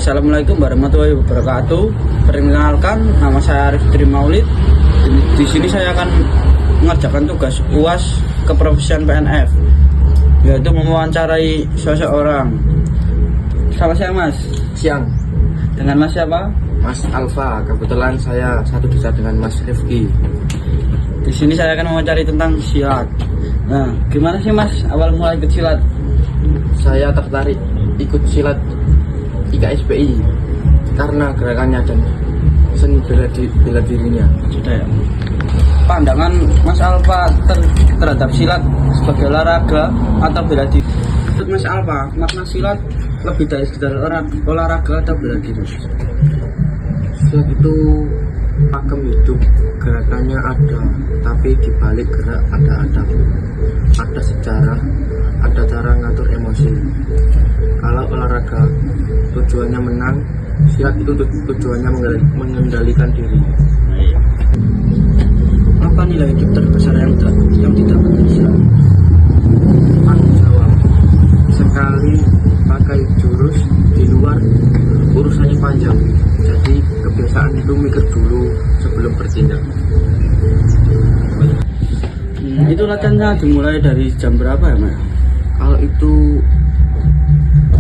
Assalamualaikum warahmatullahi wabarakatuh. Perkenalkan, nama saya Arif Tri Maulid. Di sini saya akan mengerjakan tugas UAS keprofesian PNF, yaitu mewawancarai seseorang. Sama saya Mas. Siang. Dengan Mas siapa? Mas Alfa. Kebetulan saya satu desa dengan Mas Rifki. Di sini saya akan mewawancari tentang silat. Nah, gimana sih Mas awal mulai ikut silat? Saya tertarik ikut silat IKSPI karena gerakannya dan seni bela dirinya. Sudah ya. Pandangan Mas Alfa terhadap silat sebagai olahraga atau bela diri. Menurut Mas Alfa, makna silat lebih dari sekedar olahraga atau bela diri? Silat itu pakem hidup, gerakannya ada, tapi di balik gerak ada adab, ada sejarah, ada cara ngatur emosi. Kalau olahraga tujuannya menang, silat itu tujuannya mengendalikan diri. Apa nilai hidup terbesar yang didapat dari silat? Tanggung jawab. Sekali pakai jurus di luar, urusannya panjang. Jadi kebiasaan itu mikir dulu sebelum bertindak. Itu latihannya dimulai dari jam berapa ya Mas? Kalau itu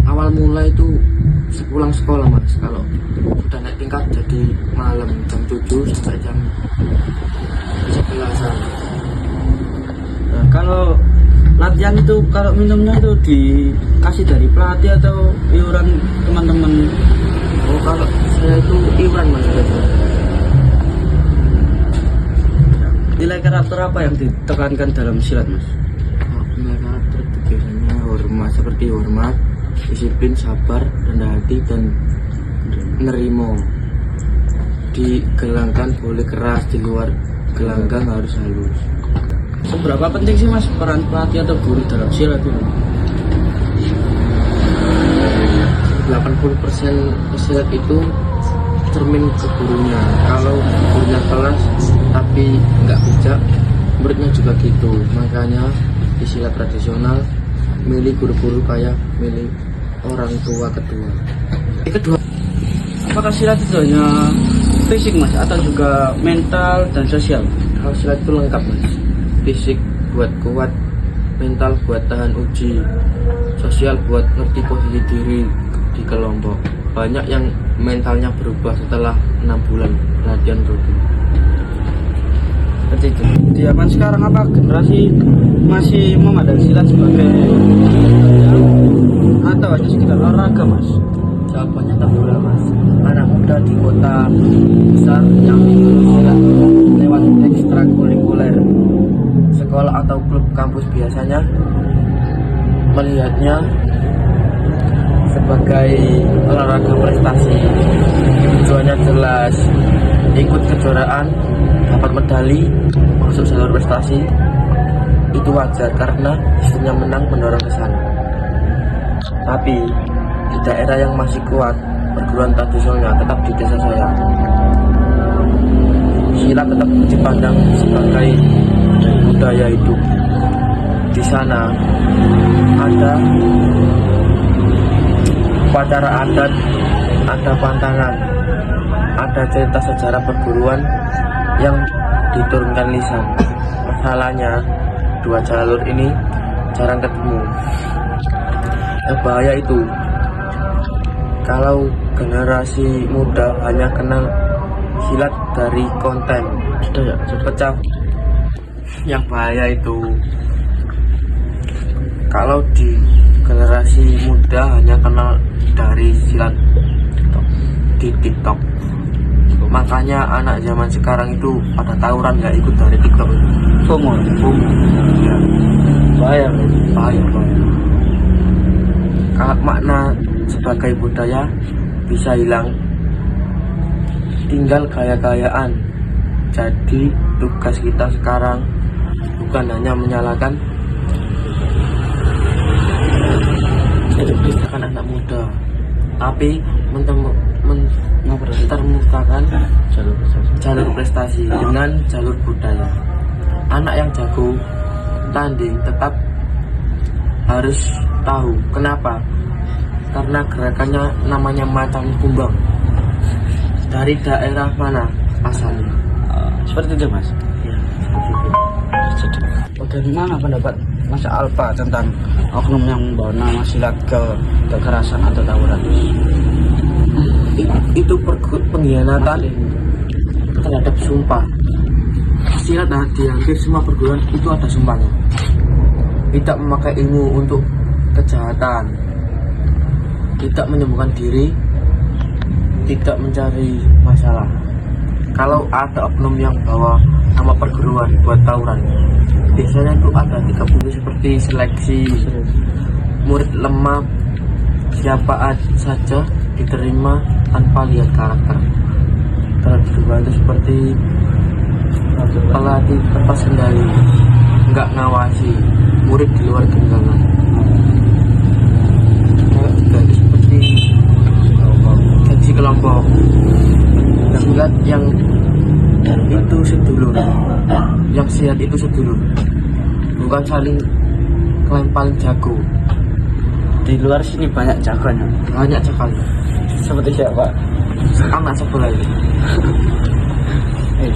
awal mulai itu sepulang sekolah Mas. Kalau udah naik tingkat jadi malam jam 7 sampai jam 11-an. Nah, kalau latihan itu, kalau minumnya itu dikasih dari pelatih atau iuran teman-teman? Oh, kalau saya itu iuran Mas. Nilai karakter apa yang ditekankan dalam silat Mas? Nilai karakter itu biasanya hormat, seperti hormat, disiplin, sabar, rendah hati, dan nerimo. Di gelanggang boleh keras, di luar gelanggang harus halus. Seberapa penting sih Mas peran pelatih atau guru dalam silat itu? 80% silat itu cermin ke gurunya. Kalau gurunya kelas tapi nggak bijak, muridnya juga gitu. Makanya di silat tradisional milih guru-guru kayak milih orang tua kedua. Kedua, apakah silat itu hanya fisik Mas atau juga mental dan sosial? Kalau silat itu lengkap Mas. Fisik buat kuat, mental buat tahan uji, sosial buat ngerti posisi diri di kelompok. Banyak yang mentalnya berubah setelah 6 bulan latihan rutin. Seperti itu. Di zaman sekarang apa generasi masih memandang silat sebagai atau hanya sekedar olahraga Mas? Jawabannya terbelah Mas. Anak muda di kota besar yang ikut silat lewat ekstrakurikuler sekolah atau klub kampus biasanya melihatnya sebagai olahraga prestasi. Tujuannya jelas, ikut kejuaraan, dapat medali, masuk jalur prestasi. Itu wajar karena sistemnya menang mendorong ke sana. Tapi di daerah yang masih kuat, perguruan tradisionalnya tetap di desa saya, silat tetap dipandang sebagai budaya hidup. Di sana ada upacara adat, ada pantangan, ada cerita sejarah perguruan yang diturunkan lisan. Masalahnya dua jalur ini jarang ketemu. Yang bahaya itu kalau generasi muda hanya kenal silat dari konten, sudah pecah. Yang bahaya itu kalau di generasi muda hanya kenal dari silat di TikTok. Makanya anak zaman sekarang itu pada tawuran nggak ikut dari TikTok itu. FOMO. Ya. Bahaya. Bahaya. Makna sebagai budaya bisa hilang, tinggal gaya-gayaan. Jadi tugas kita sekarang bukan hanya menyalakan anak muda, tapi menemukan jalur prestasi dengan jalur budaya. Anak yang jago tanding tetap harus tahu kenapa karena gerakannya namanya macan kumbang. Dari daerah mana asalnya? Seperti itu mas. Ya, seperti itu. Jadi, bagaimana pendapat Mas Alfa tentang oknum yang membawa nama silat ke kekerasan atau tawuran? Itu pengkhianatan terhadap sumpah. Silat di hampir semua perguruan itu ada sumpahnya. Tidak memakai ilmu untuk kejahatan, tidak menyembuhkan diri, tidak mencari masalah. Kalau ada oknum yang bawa nama perguruan buat tawuran, biasanya itu ada 30 seperti seleksi murid lemah, siapa saja diterima tanpa lihat karakter. Kalau kedua itu seperti pelatih lepas kendali, nggak ngawasi murid di luar genggaman. Ketiga itu seperti gaji kelompok, silat yang itu sedulur, yang silat itu sedulur, bukan saling klaim paling jago. Di luar sini banyak jagonya. Banyak sekali. Seperti siapa? Anak sebelah ini.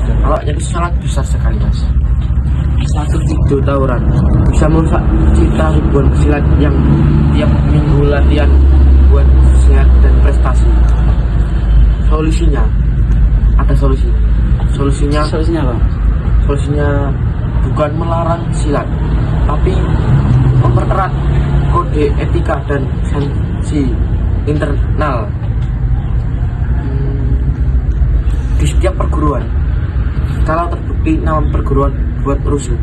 Kalau itu sangat besar sekali mas. Satu video tawuran bisa merusak citra ribuan silat yang tiap minggu latihan buat sehat dan prestasi. Solusinya ada solusinya. Solusinya apa? Solusinya bukan melarang silat, tapi mempererat kode etika dan sanksi internal di setiap perguruan. Kalau terbukti nama perguruan buat rusuh,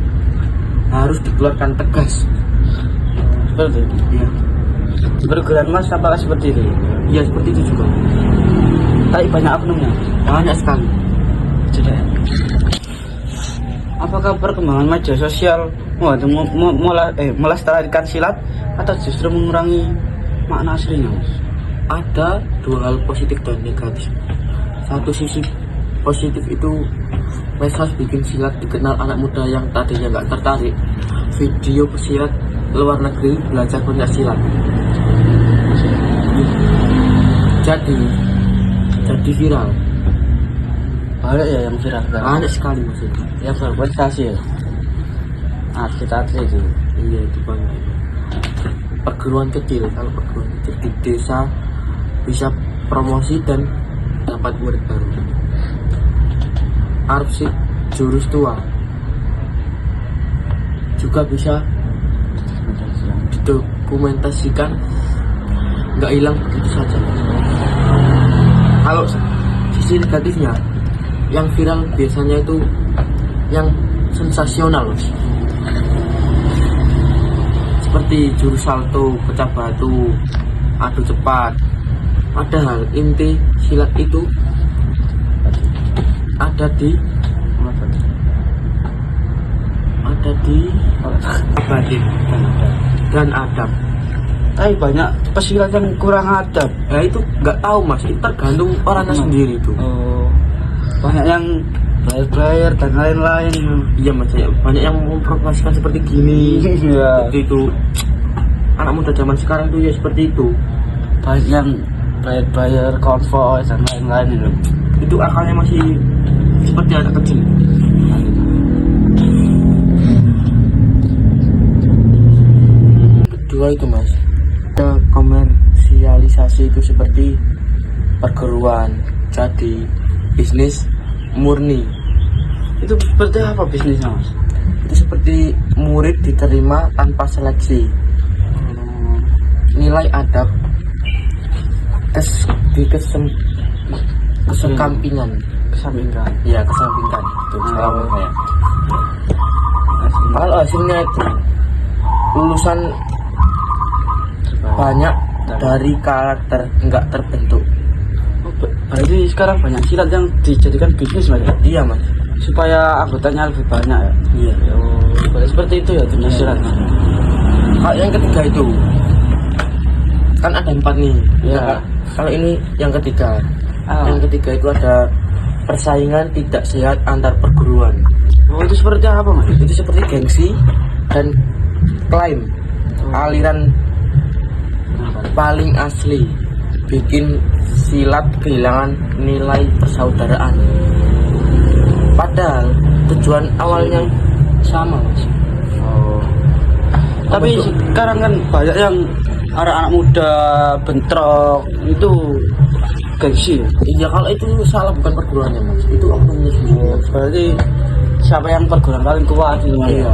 harus dikeluarkan tegas. Seperti itu. Ya, Di perguruan mas apakah seperti itu? ya seperti itu juga. Tapi banyak oknumnya. Banyak sekali. Jadi, apakah perkembangan media sosial melestarikan silat atau justru mengurangi makna aslinya mas? Ada dua hal positif dan negatif. Satu sisi positif itu medsos bikin silat dikenal anak muda yang tadinya nggak tertarik. Video pesilat luar negeri belajar banyak silat. Jadi viral. Banyak ya yang viral kan? Banyak sekali maksudnya. Yang berprestasi ya? Atlet-atlet itu. Iya itu banyak. Perguruan kecil, kalau perguruan kecil di desa bisa promosi dan dapat murid baru. Arsip jurus tua juga bisa didokumentasikan, nggak hilang begitu saja. Kalau sisi negatifnya, yang viral biasanya itu yang sensasional, seperti jurus salto, pecah batu, adu cepat. Padahal inti silat itu ada di batin dan adab. Tapi banyak pesilat yang kurang adab. Ya itu nggak tahu mas, itu tergantung orangnya sendiri itu. Oh, banyak yang player dan lain-lain. Iya mas, ya, banyak yang mempromosikan seperti gini. Iya. Seperti itu. Anak muda zaman sekarang tuh ya seperti itu. Banyak yang player konvoy dan lain-lain itu. Itu akalnya masih seperti anak kecil. Kedua itu mas, ada komersialisasi itu seperti perguruan jadi bisnis murni. Itu seperti apa bisnisnya mas? Itu seperti murid diterima tanpa seleksi, nilai adab kesampingan. Ya kesampingkan itu salah saya. Kalau hasilnya itu lulusan banyak dari karakter nggak terbentuk. Berarti sekarang banyak silat yang dijadikan bisnis mas ya? Iya mas. Supaya anggotanya lebih banyak ya? Iya. Oh, seperti itu ya dunia silat. Kalau yang ketiga itu kan ada 4 nih. Iya. Nah, kalau ini yang ketiga. Ah. Yang ketiga itu ada persaingan tidak sehat antar perguruan. Oh, itu seperti apa mas? Itu seperti gengsi dan klaim, aliran paling asli, bikin silat kehilangan nilai persaudaraan. Padahal tujuan awalnya sama, Mas. Tapi sekarang kan banyak yang anak-anak muda bentrok itu gengsi. Iya, kalau itu salah bukan perguruannya, Mas. Itu oknumnya sendiri. Berarti siapa yang perguruan paling kuat itu, Mas? Iya.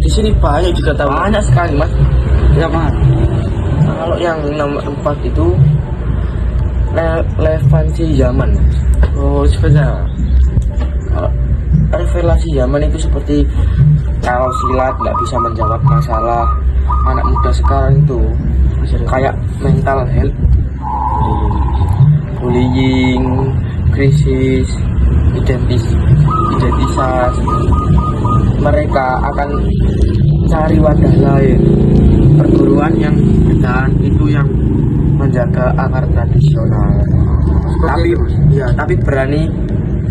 Di sini banyak juga tahu. Banyak sekali, Mas. Yang mana? Kalau yang nomor 4 itu relevansi zaman, Mas. Oh, sebenarnya. Revelasi zaman itu seperti kalau silat nggak bisa menjawab masalah anak muda sekarang itu kayak mental health, bullying, krisis identitas. Mereka akan cari wadah lain, perguruan yang bertahan itu yang menjaga akar tradisional. Tapi ya, tapi berani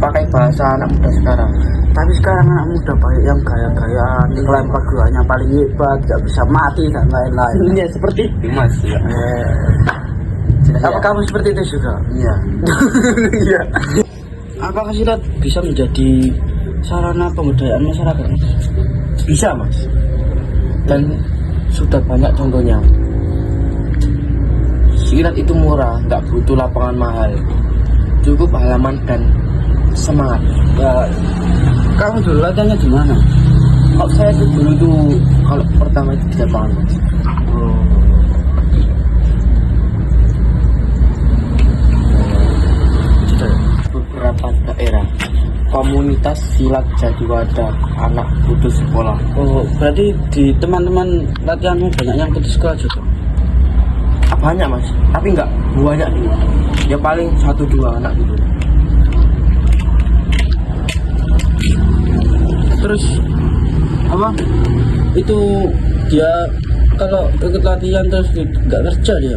pakai bahasa anak muda sekarang. Tapi sekarang anak muda banyak yang gaya-gayaan, klaim perguruannya paling hebat, gak bisa mati dan lain-lain. Iya, seperti itu, Mas. Ya. Apa kamu seperti itu juga? Iya. Iya. Apakah silat bisa menjadi sarana pemberdayaan masyarakat? Bisa, Mas. Dan sudah banyak contohnya. Silat itu murah, nggak butuh lapangan mahal, cukup halaman dan semangat. Ya, kamu dulu latihannya di mana? Kalau saya tuh dulu tuh kalau pertama itu di lapangan, Mas. Beberapa daerah komunitas silat jadi wadah anak putus sekolah. Oh, berarti di teman-teman latihanmu banyak yang putus sekolah juga? Banyak, Mas, tapi nggak banyak gitu. Ya paling 1-2 anak gitu. Terus apa? Itu dia kalau ikut latihan terus nggak kerja dia?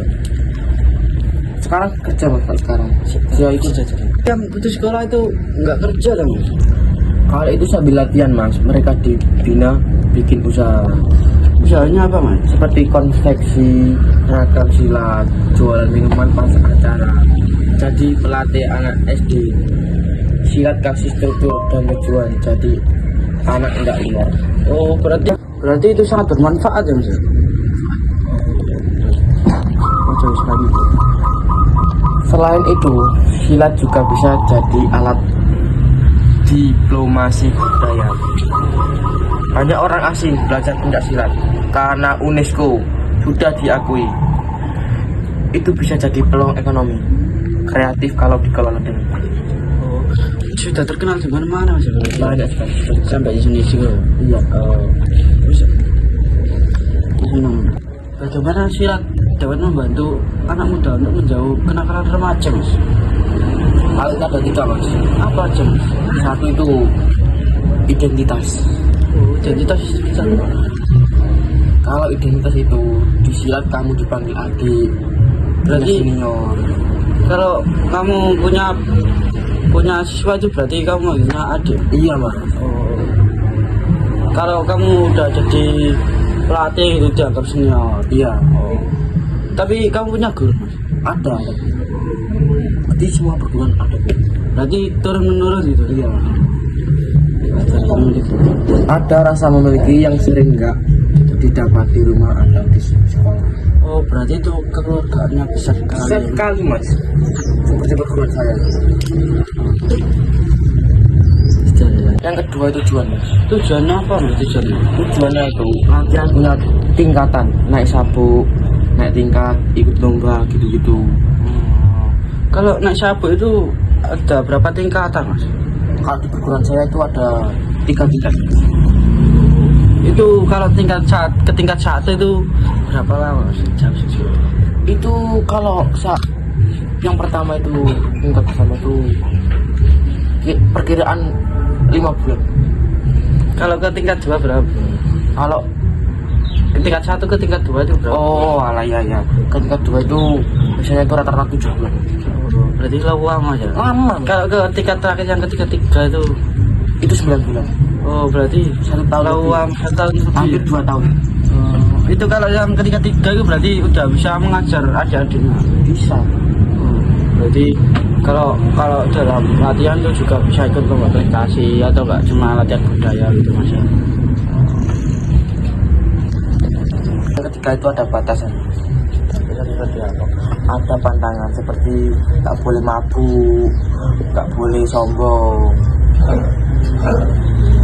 Sekarang kerja, Mas, Pak, sekarang. Saya itu saja. Yang putus sekolah itu nggak kerja dong? Kalau itu sambil latihan, Mas, mereka dibina bikin usaha. Usahanya apa, Mas? Seperti konveksi, seragam silat, jualan minuman pas acara. Jadi pelatih anak SD. Silat kasih struktur dan tujuan. Jadi anak enggak liar. Oh, berarti itu sangat bermanfaat ya, Mas? Oh, jauh sekali. Selain itu, silat juga bisa jadi alat diplomasi budaya. Banyak orang asing belajar pencak silat karena UNESCO sudah diakui. Itu bisa jadi peluang ekonomi kreatif kalau dikelola dengan baik. Oh, sudah terkenal di mana-mana, Mas? Banyak sekali. Sampai di sini juga. Iya. Bisa. Bagaimana silat dapat membantu anak muda untuk menjauh kenakalan remaja, Mas? Hal itu ada 3, Mas. Apa aja, Mas? Satu itu identitas. Oh, identitas kita. Kalau identitas itu di silat kamu dipanggil adik, Berarti senior. kalau kamu punya siswa itu berarti kamu punya adik. Iya, Mas. Oh. Kalau kamu udah jadi pelatih itu dianggap senior. Iya. Oh. Tapi kamu punya guru, Mas? Ada. Berarti semua perguruan ada. Berarti turun menurun gitu. Iya. Gitu. Ada rasa memiliki yang sering enggak didapat di rumah atau di sekolah. Oh, berarti itu kekeluargaannya besar sekali. Besar sekali, Mas. Seperti perguruan saya. Yang kedua tujuan, Mas. Tujuannya apa, Mas? Tujuannya itu latihan punya tingkatan, naik sabuk, naik tingkat, ikut lomba gitu-gitu. Kalau naik sabuk itu ada berapa tingkatan, Mas? Kalau di perguruan saya itu ada 3 tingkat. Itu kalau ke tingkat 1 itu berapa lama, Mas? Itu kalau yang pertama itu tingkat pertama itu perkiraan 5 bulan. Kalau ke tingkat 2 berapa? Kalau Ke tingkat 1 ke tingkat 2 itu berapa? oh alah ya. Ke tingkat 2 itu biasanya itu rata-rata 7 bulan. Oh, berarti lama ya. Lama. Kalau ke tingkat terakhir yang ketiga 3 itu 9 bulan. oh berarti 1 tahun lebih. lama 1 tahun lebih. Hampir 2 tahun. Oh. itu kalau yang ketika 3 itu berarti udah bisa mengajar adik-adiknya. Bisa. Berarti kalau dalam latihan itu juga bisa ikut lomba prestasi atau enggak cuma latihan budaya gitu Mas ya? Ketika itu ada batasan. Seperti apa? Ada pantangan seperti tak boleh mabuk, tak boleh sombong,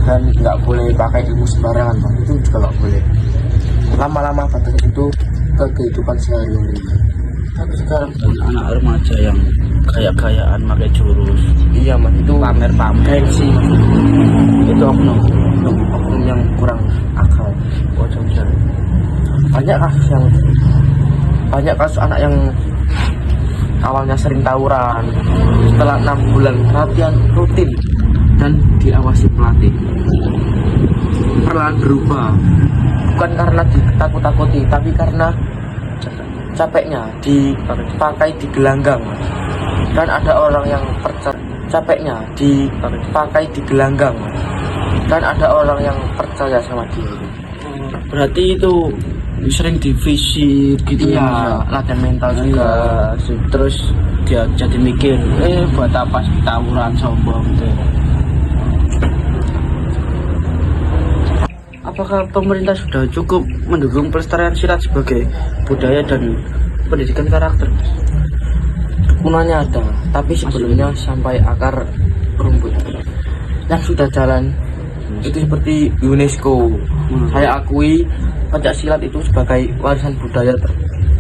dan nggak boleh pakai ilmu sembarangan, Bang. Itu juga nggak boleh. Lama-lama batasan itu ke kehidupan sehari-hari. Tapi sekarang anak remaja yang gaya-gayaan pakai jurus, Iya Mas, itu pamer-pamer gengsi. itu Oknum yang kurang akal. Banyak kasus anak yang awalnya sering tawuran, setelah 6 bulan latihan rutin dan diawasi pelatih, perlahan berubah, bukan karena ditakut-takuti tapi karena capeknya dipakai di gelanggang. Dan ada orang yang percaya sama dia. berarti itu sering divisit gitu Iya, ya. latihan mental juga. Iya, terus dia jadi mikir buat apa sih tawuran sombong gitu. Apakah pemerintah sudah cukup mendukung pelestarian silat sebagai budaya dan pendidikan karakter? Dukungannya ada, tapi sebelumnya sampai akar rumput. Yang sudah jalan itu seperti UNESCO. Saya akui pencak silat itu sebagai warisan budaya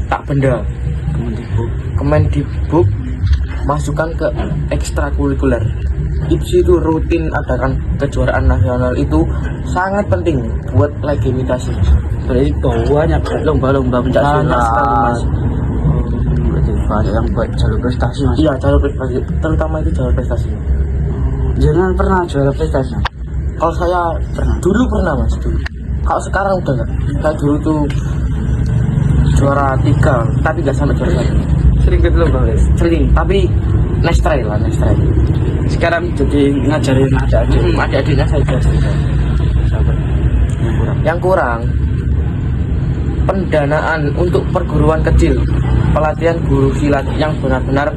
tak benda. Kemendikbud masukkan ke ekstrakurikuler. Itu rutin adakan kejuaraan nasional, itu sangat penting buat legitimitas. Berarti banyak lomba-lomba pencak Banyak sekali, silat. Mas. Berarti banyak yang buat jalur prestasi Mas. Iya, jalur prestasi, terutama itu jalur prestasi. Jangan pernah juara prestasi. Kalau saya dulu pernah Mas, dulu. Kalau sekarang udah enggak. Saya dulu tuh juara 3, tapi nggak sampai juara 1. Sering ikut lomba guys. Sering, tapi next try. Sekarang jadi ngajarin adik-adik. Adik-adiknya saya juga sering. Yang kurang pendanaan untuk perguruan kecil, pelatihan guru silat yang benar-benar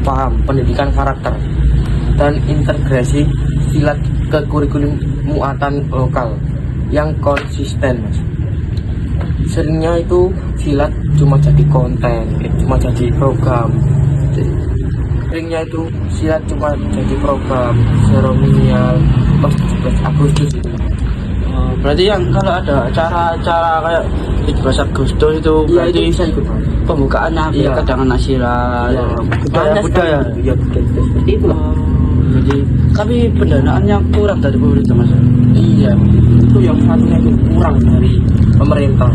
paham pendidikan karakter dan integrasi silat ke kurikulum muatan lokal yang konsisten, Mas. Seringnya itu silat cuma jadi konten, cuma jadi program. Seringnya itu silat cuma jadi program seremonial pas 17 Agustus itu. Berarti yang kalau ada acara-acara kayak 17 Agustus itu Iya, berarti itu bisa ikut, Mas. pembukaannya Iya. kedangan silat, Iya. budaya. Iya, budaya seperti itu lah. Jadi tapi pendanaannya kurang dari pemerintah Mas. Iya, itu yang satunya itu kurang dari pemerintah.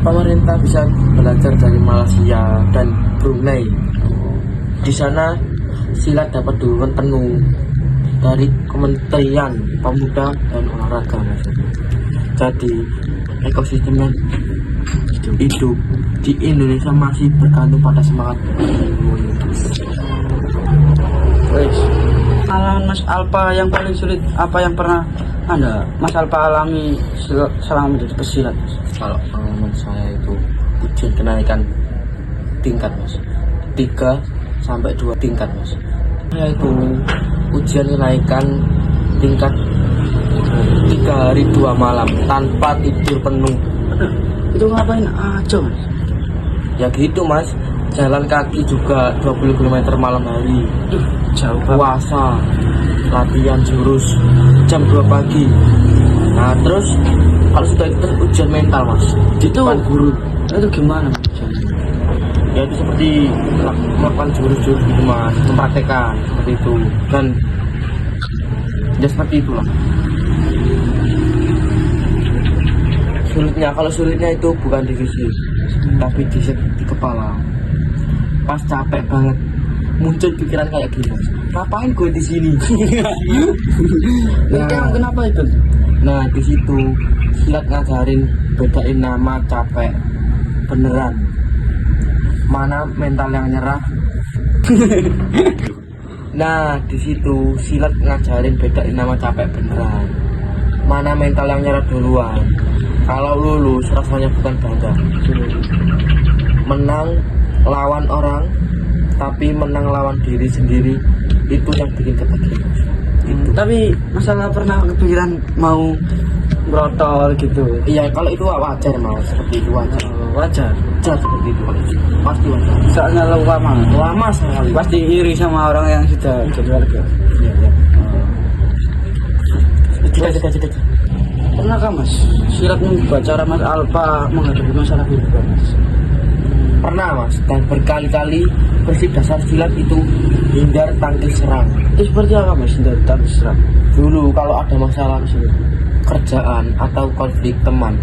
Pemerintah bisa belajar dari Malaysia dan Brunei. Di sana silat dapat dukungan penuh dari Kementerian Pemuda dan Olahraga, Mas. Jadi ekosistemnya hidup di Indonesia masih bergantung pada semangat. Pengalaman Mas Alpa yang paling sulit apa yang pernah Mas Alpa alami selama menjadi pesilat? Kalau pengalaman saya itu ujian kenaikan tingkat, Mas. 3 sampai 2 tingkat, Mas. Saya itu ujian kenaikan tingkat 3 hari 2 malam tanpa tidur penuh. Itu ngapain aja Mas? Ya gitu, Mas. Jalan kaki juga 20 km malam hari. Jauh banget. Puasa, latihan jurus jam 2 pagi. Nah, terus kalau sudah itu ujian mental, Mas. Di depan guru. Itu gimana Mas? Ya itu seperti melakukan jurus-jurus gitu, Mas, mempraktekkan seperti itu. Dan ya seperti itulah. Kalau sulitnya itu bukan di fisik, tapi di kepala. Pas capek banget muncul pikiran kayak gini, Mas. Ngapain gue di sini? Kenapa itu? Nah, di situ silat ngajarin bedain nama capek beneran, mana mental yang nyerah. Nah, di situ silat ngajarin bedain nama capek beneran, mana mental yang nyerah duluan. Kalau lulus rasanya bukan bangga. Menang lawan orang, tapi menang lawan diri sendiri, itu yang bikin kebahagiaan. Tapi masalah pernah kepikiran mau brotol gitu. Iya, kalau itu wajar mas, seperti itu wajar. Wajar. Wajar seperti itu, pasti wajar. Soalnya Lama sekali. pasti iri sama orang yang sudah jadi warga. Iya, iya. Cita. Pernahkah mas silat membuat cara Mas Alfa menghadapi masalah hidup mas? Pernah mas, dan berkali-kali prinsip dasar silat itu hindar tangkis serang. Itu seperti apa mas dari serang? Dulu kalau ada masalah kerjaan atau konflik teman,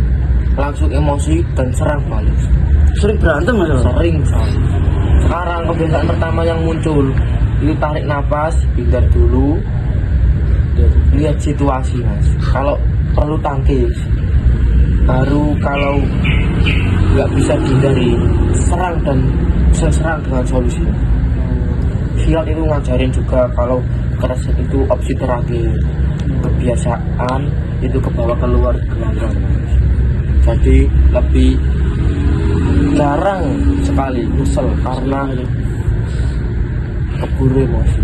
langsung emosi dan serang balik. Sering berantem mas? Sering sekali. Sekarang kebiasaan pertama yang muncul itu tarik nafas, hindar dulu, lihat situasi mas. Kalau perlu tangkis, baru kalau nggak bisa dihindari, serang dan serang dengan solusi. Silat itu ngajarin juga kalau kekerasan itu opsi terakhir, kebiasaan itu kebawa keluar gelanggang. Jadi lebih jarang sekali nyesel karena keburu emosi.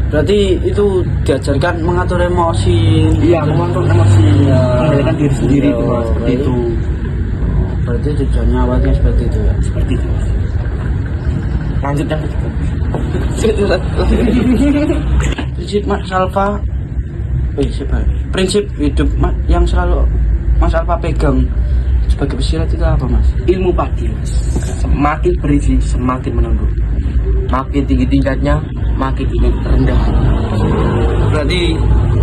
Berarti itu diajarkan mengatur emosi. Iya, mengontrol emosi, mengendalikan diri sendiri itu mas, seperti itu. Berarti tujuannya awalnya seperti itu ya. Seperti itu. Lanjut yang ketiga. Prinsip Mas Alfa, prinsip hidup yang selalu Mas Alfa pegang sebagai pesilat itu apa mas? Ilmu padi mas. Semakin berisi semakin menunduk. Makin tinggi tingkatnya, makin tinggi rendah. Berarti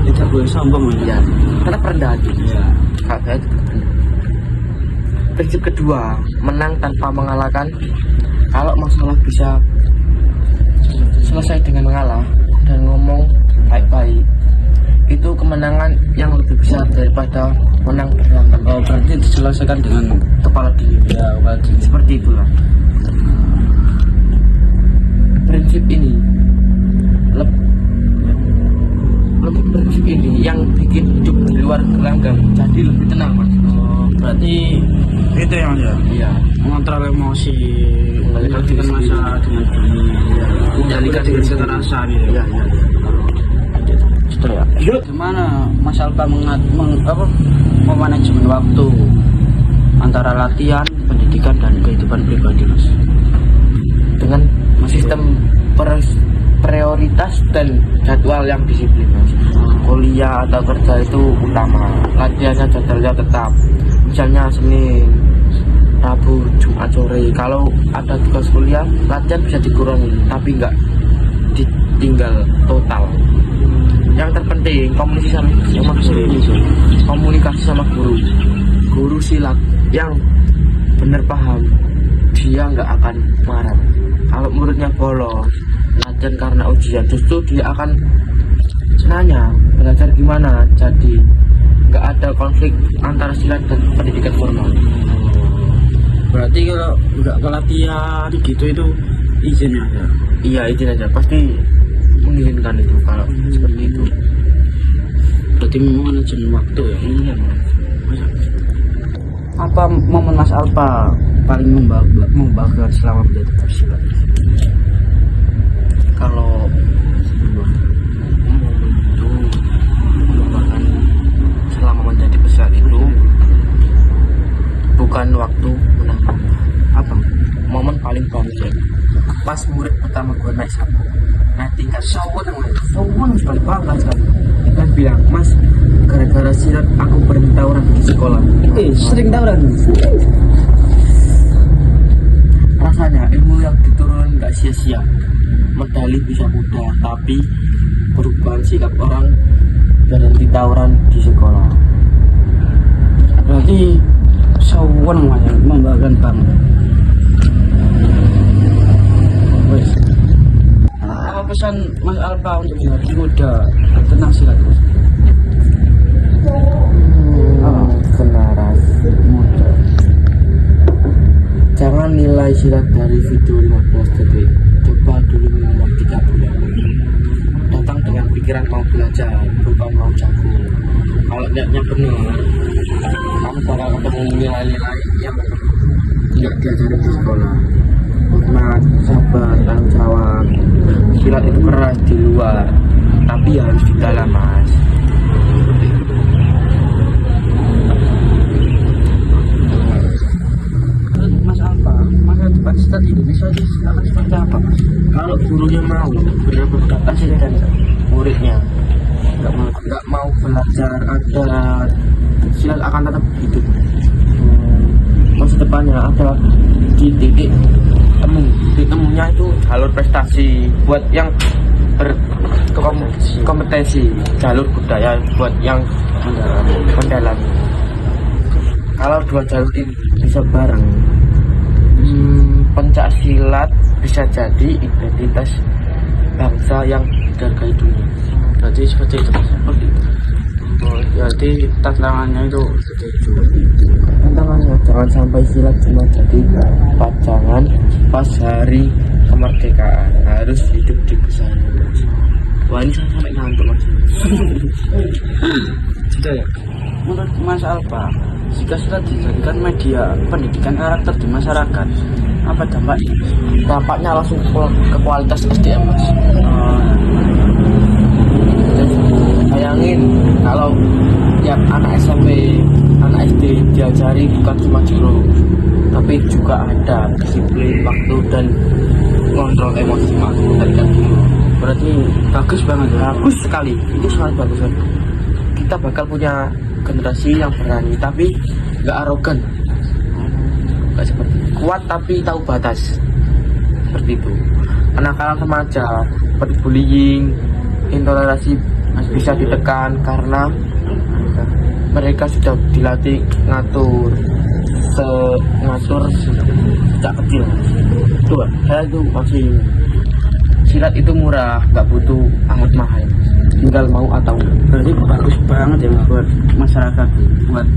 tidak boleh sombong Ya, tetap rendah hati. ya. Kagak itu tetap rendah. Prinsip kedua, menang tanpa mengalahkan. Kalau masalah bisa selesai dengan mengalah dan ngomong baik-baik, itu kemenangan yang lebih besar daripada menang berlangganan. Oh berarti diselesaikan dengan Kepala diri. ya kepala diri. Seperti itulah. Prinsip ini lebih prinsip ini yang bikin hidup di luar gelanggang jadi lebih tenang mas. Oh berarti itu yang ya. Iya. Mengontrol emosi, Mengendalikan diri mengendalikan sendiri. masalah dengan diri, mengendalikan diri dengan sendiri. kekerasan gitu. Iya iya. Gitu ya. Gimana Mas Alfa memanajemen waktu antara latihan, pendidikan dan kehidupan pribadi mas? Dengan sistem prioritas dan jadwal yang disiplin mas. Kuliah atau kerja itu utama, latihannya jadwalnya tetap. Misalnya Senin, Rabu, Jumat sore. Kalau ada tugas kuliah, latihan bisa dikurangi, tapi nggak ditinggal total. Yang terpenting komunikasi sama guru silat yang benar paham, dia nggak akan marah. Kalau muridnya bolos latihan karena ujian, justru dia akan nanya belajar gimana. Jadi nggak ada konflik antara silat dan pendidikan formal. Berarti kalau nggak ke latihan gitu itu izin aja? Iya, izin aja, pasti mengizinkan itu kalau seperti itu. Berarti manajemen waktu ya? Iya mas. Apa momen Mas Alfa paling membanggakan selama menjadi pesilat? Kalau momen itu merupakan selama menjadi pesilat itu bukan waktu menang. Apa? Momen paling bahagia pas murid pertama gue naik sabuk, naik tingkat sawon sekali, bangga sekali. Dia bilang, mas, gara-gara silat aku berhenti tawuran di sekolah. Sering tawuran? Rasanya ilmu yang diturunkan nggak sia-sia. Medali bisa mudah, tapi perubahan sikap orang berhenti tawuran di sekolah. Berarti sawon membanggakan banget. Apa pesan Mas Alfa untuk generasi muda tentang silat? Generasi muda, jangan nilai silat dari video 15 detik. Coba dulu minimal 3 bulan. Datang dengan pikiran mau belajar, bukan mau jago. kalau niatnya benar, kamu bakal ketemu nilai-nilai yang tidak diajarin di sekolah. Hormat, sabar, tanggung jawab. Silat itu keras di luar, tapi harus di dalam, Mas. Mas Alfa, masa depan silat Indonesia itu akan seperti apa, Mas? Kalau gurunya mau benar-benar beradaptasi dengan muridnya, nggak mau belajar adat, silat akan tetap hidup. Masa depannya adalah di titik temu. Titik temunya itu jalur prestasi buat yang berkompetensi, jalur budaya buat yang mendalam. Kalau dua jalur ini bisa bareng, pencak silat bisa jadi identitas bangsa yang dihargai dunia. Berarti seperti itu, Mas. Seperti itu. Berarti tantangannya itu seperti itu. Tantangannya jangan sampai silat cuma jadi pajangan pas hari kemerdekaan, harus hidup di keseharian. Wah, ini saya sampai ngantuk, Mas. Sudah ya. Menurut Mas Alfa, jika silat dijadikan media pendidikan karakter di masyarakat, apa dampaknya? Dampaknya langsung ke kualitas SDM, Mas. Bayangin kalau tiap anak SMP, anak SD diajari bukan cuma jurus, tapi juga ada disiplin waktu dan kontrol emosi, Mas. Berarti bagus banget ya. Bagus sekali, itu sangat bagus. Kita bakal punya generasi yang berani tapi nggak arogan, nggak seperti kuat tapi tahu batas, seperti itu. Kenakalan remaja seperti bullying, intoleransi bisa ditekan karena mereka sudah dilatih ngatur sejak kecil. Tuh, saya itu masih silat itu murah, nggak butuh alat mahal, tinggal mau atau enggak. Berarti bagus banget ya buat masyarakat, buat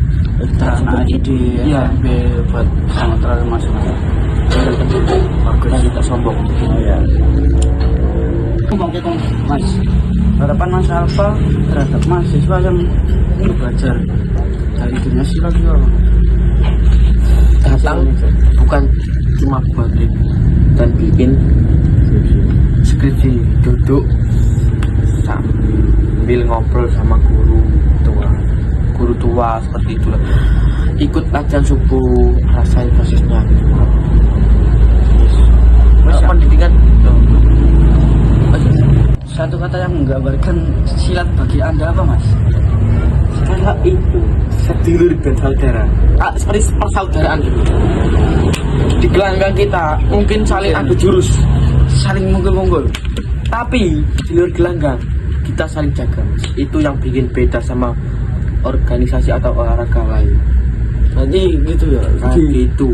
anak SD, Iya. SMP, buat sangat masyarakat. Bagus, kita sombong. Oh ya. Mas, harapan Mas Alfa terhadap mahasiswa yang ingin belajar dari dunia silat itu apa? Datang bukan cuma buat ribut dan bikin skripsi, duduk sambil ngobrol sama guru tua seperti itu. Ikut latihan subuh, rasain prosesnya. Pendidikan Satu kata yang menggambarkan silat bagi Anda apa, Mas? silat itu sedulur dan saudara, seperti persaudaraan gitu. Di gelanggang kita mungkin saling adu jurus, saling munggul-munggul, tapi di luar gelanggang kita saling jaga. Itu yang bikin beda sama organisasi atau olahraga lain. Berarti gitu ya. Gitu.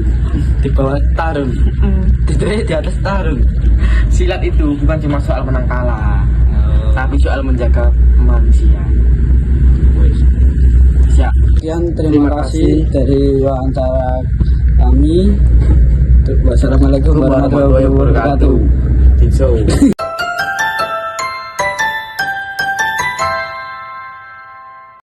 Di bawah tarung. Di atas tarung. Silat itu bukan cuma soal menang kalah, tapi soal menjaga manusia. Ya. Sekian, terima kasih dari wawancara kami. Wassalamualaikum warahmatullahi wabarakatuh.